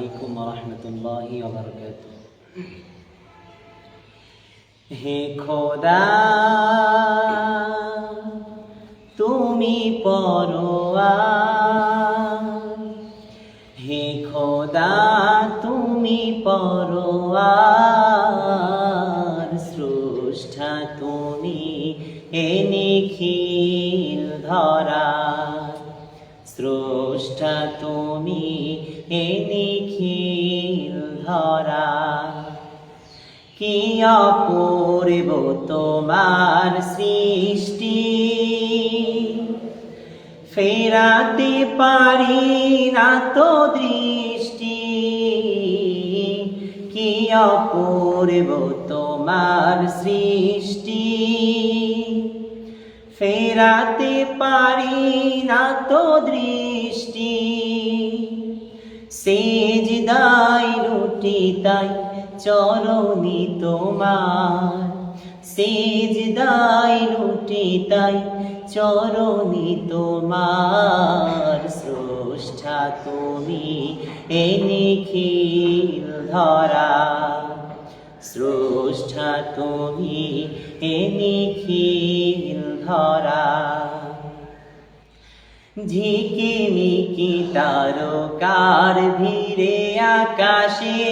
আলাইকুম ওয়া রাহমাতুল্লাহি ওয়া বারাকাতুহু। হে খোদা তুমি পরোয়ার, হে খোদা তুমি পরোয়ার, স্রষ্টা তুমি এ নিখিল ধরা, স্রষ্টা তুমি এ নিখিল ধরা। কি অপূর্ব তোমার সৃষ্টি, ফেরাতে পারি না তো দৃষ্টি। কি অপূর্ব তোমার সৃষ্টি, ফেরাতে পারি না তো দৃষ্টি। সেজদায় লুটি তাই চরণি তোমার, সেজদায় লুটি তাই চরণি তোমার, স্রষ্টা তুমি এ নিখিল ধরা, স্রষ্টা তুমি এ নিখিল ধরা। ঝিকিমিকি তারকার ভিড়ে আকাশে,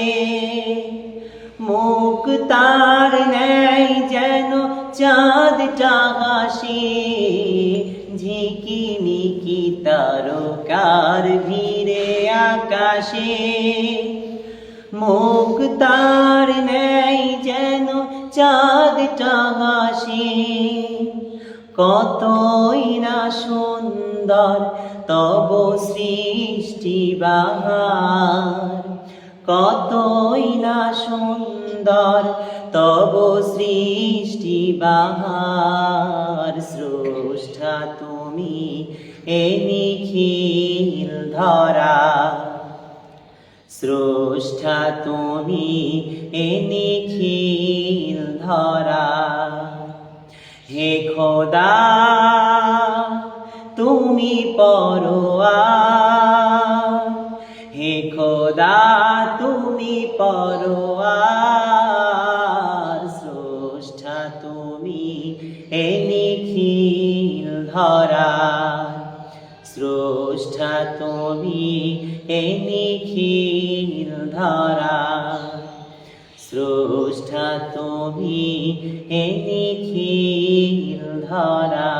মুখ তার নেয় যেন চাঁদটা হাসে। ঝিকিমিকি তারকার ভিড়ে আকাশে, মুখ তার নেয় যেন চাঁদটা হাসে। কতই না সুন্দর তব সৃষ্টি বাহার, কতই না সুন্দর তব সৃষ্টি বাহার, স্রষ্টা তুমি এ নিখিল ধরা, স্রষ্টা তুমি এ নিখিল ধরা। হে খোদা তুমি পরোয়ার, হে খোদা তুমি পরোয়ার, স্রষ্টা তুমি এ নিখিল ধরা, স্রষ্টা তুমি এ নিখিল ধরা, স্রষ্টা তুমি এ নিখিল ধরা।